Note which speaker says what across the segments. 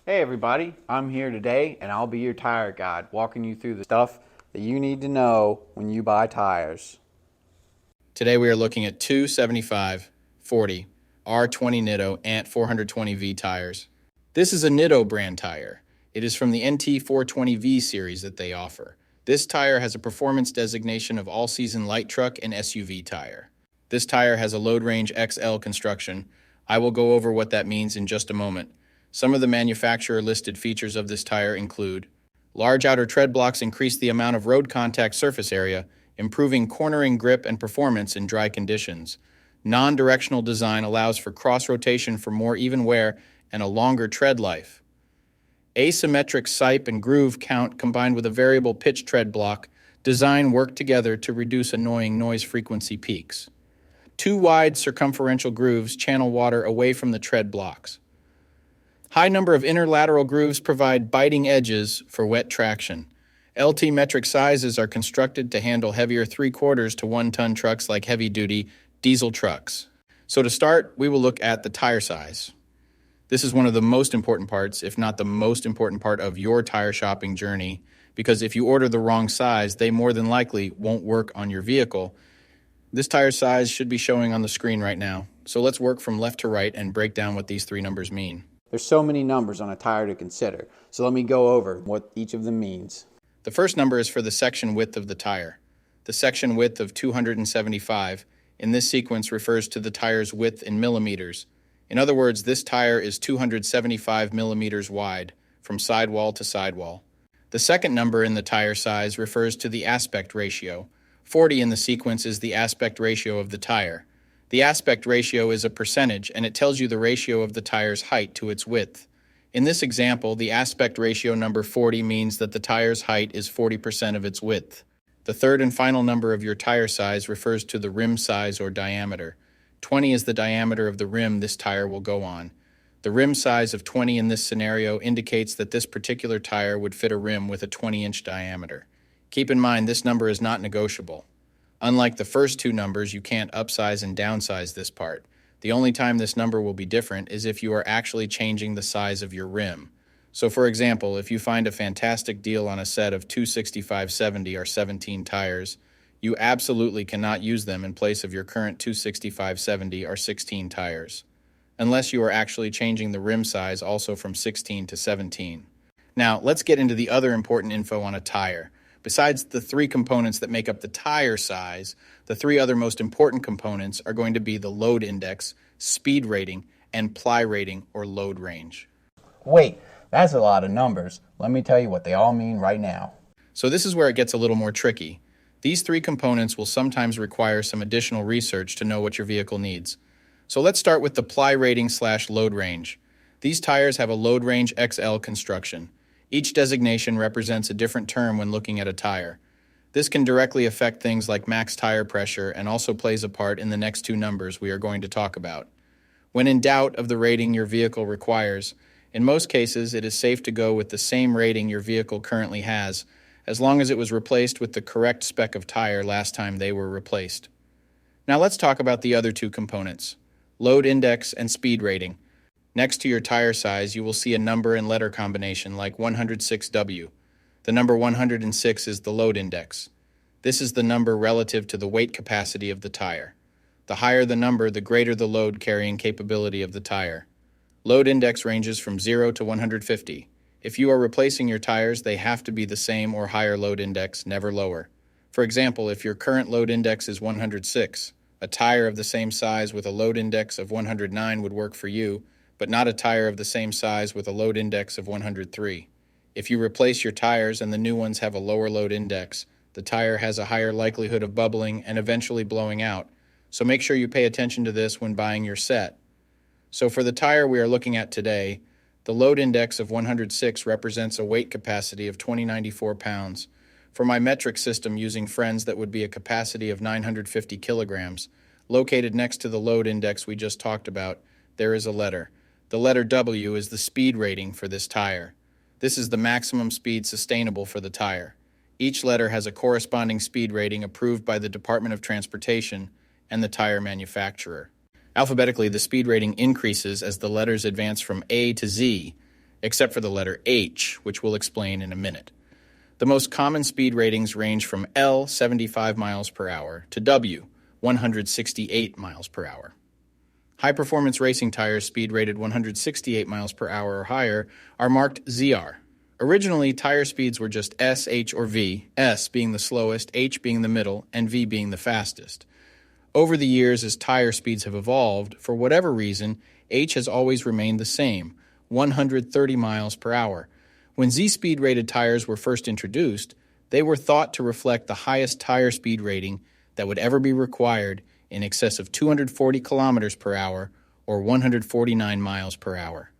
Speaker 1: Hey everybody, I'm here today and I'll be your tire guide, walking you through the stuff that you need to know when you buy tires.
Speaker 2: Today we are looking at two 75/40 R20 Nitto Ant 420V tires. This is a Nitto brand tire. It is from the NT 420V series that they offer. This tire has a performance designation of all-season light truck and SUV tire. This tire has a Load Range XL construction. I will go over what that means in just a moment. Some of the manufacturer-listed features of this tire include: large outer tread blocks increase the amount of road contact surface area, improving cornering grip and performance in dry conditions. Non-directional design allows for cross-rotation for more even wear and a longer tread life. Asymmetric sipe and groove count combined with a variable pitch tread block design work together to reduce annoying noise frequency peaks. Two wide circumferential grooves channel water away from the tread blocks. High number of inner lateral grooves provide biting edges for wet traction. LT metric sizes are constructed to handle heavier 3/4 to 1 ton trucks like heavy-duty diesel trucks. So to start, we will look at the tire size. This is one of the most important parts, if not the most important part of your tire shopping journey, because if you order the wrong size, they more than likely won't work on your vehicle. This tire size should be showing on the screen right now. So let's work from left to right and break down what these three numbers mean.
Speaker 1: There's so many numbers on a tire to consider, so let me go over what each of them means.
Speaker 2: The first number is for the section width of the tire. The section width of 275 in this sequence refers to the tire's width in millimeters. In other words, this tire is 275 millimeters wide, from sidewall to sidewall. The second number in the tire size refers to the aspect ratio. 40 in the sequence is the aspect ratio of the tire. The aspect ratio is a percentage, and it tells you the ratio of the tire's height to its width. In this example, the aspect ratio number 40 means that the tire's height is 40% of its width. The third and final number of your tire size refers to the rim size or diameter. 20 is the diameter of the rim this tire will go on. The rim size of 20 in this scenario indicates that this particular tire would fit a rim with a 20-inch diameter. Keep in mind, this number is not negotiable. Unlike the first two numbers, you can't upsize and downsize this part. The only time this number will be different is if you are actually changing the size of your rim. So for example, if you find a fantastic deal on a set of 265/70 or 17 tires, you absolutely cannot use them in place of your current 265/70 or 16 tires, unless you are actually changing the rim size also from 16 to 17. Now, let's get into the other important info on a tire. Besides the three components that make up the tire size, the three other most important components are going to be the load index, speed rating, and ply rating or load range.
Speaker 1: Wait, that's a lot of numbers. Let me tell you what they all mean right now.
Speaker 2: So this is where it gets a little more tricky. These three components will sometimes require some additional research to know what your vehicle needs. So let's start with the ply rating/load range. These tires have a Load Range XL construction. Each designation represents a different term when looking at a tire. This can directly affect things like max tire pressure and also plays a part in the next two numbers we are going to talk about. When in doubt of the rating your vehicle requires, in most cases it is safe to go with the same rating your vehicle currently has, as long as it was replaced with the correct spec of tire last time they were replaced. Now let's talk about the other two components, load index and speed rating. Next to your tire size, you will see a number and letter combination like 106W. The number 106 is the load index. This is the number relative to the weight capacity of the tire. The higher the number, the greater the load carrying capability of the tire. Load index ranges from 0 to 150. If you are replacing your tires, they have to be the same or higher load index, never lower. For example, if your current load index is 106, a tire of the same size with a load index of 109 would work for you, but not a tire of the same size with a load index of 103. If you replace your tires and the new ones have a lower load index, the tire has a higher likelihood of bubbling and eventually blowing out, so make sure you pay attention to this when buying your set. So for the tire we are looking at today, the load index of 106 represents a weight capacity of 2094 pounds. For my metric system using friends, that would be a capacity of 950 kilograms. Located next to the load index we just talked about, there is a letter. The letter W is the speed rating for this tire. This is the maximum speed sustainable for the tire. Each letter has a corresponding speed rating approved by the Department of Transportation and the tire manufacturer. Alphabetically, the speed rating increases as the letters advance from A to Z. except for the letter H, which we'll explain in a minute. The most common speed ratings range from L, 75 miles per hour, to W, 168 miles per hour. High-performance racing tires speed rated 168 miles per hour or higher are marked ZR. Originally, tire speeds were just S, H, or V, S being the slowest, H being the middle, and V being the fastest. Over the years, as tire speeds have evolved, for whatever reason, H has always remained the same, 130 miles per hour. When Z-speed rated tires were first introduced, they were thought to reflect the highest tire speed rating that would ever be required, in excess of 240 kilometers per hour or 149 miles per hour.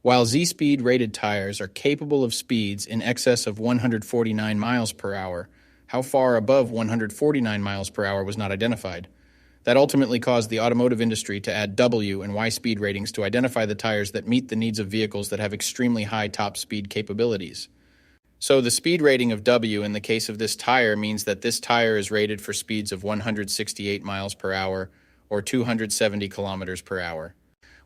Speaker 2: While Z-speed rated tires are capable of speeds in excess of 149 miles per hour, how far above 149 miles per hour was not identified. That ultimately caused the automotive industry to add W and Y speed ratings to identify the tires that meet the needs of vehicles that have extremely high top speed capabilities. So the speed rating of W in the case of this tire means that this tire is rated for speeds of 168 miles per hour or 270 kilometers per hour.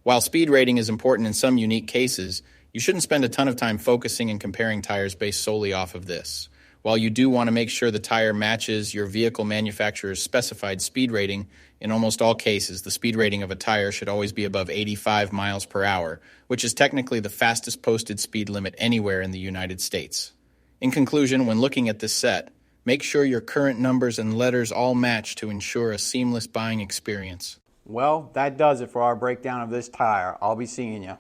Speaker 2: While speed rating is important in some unique cases, you shouldn't spend a ton of time focusing and comparing tires based solely off of this. While you do want to make sure the tire matches your vehicle manufacturer's specified speed rating, in almost all cases, the speed rating of a tire should always be above 85 miles per hour, which is technically the fastest posted speed limit anywhere in the United States. In conclusion, when looking at this set, make sure your current numbers and letters all match to ensure a seamless buying experience.
Speaker 1: Well, that does it for our breakdown of this tire. I'll be seeing you.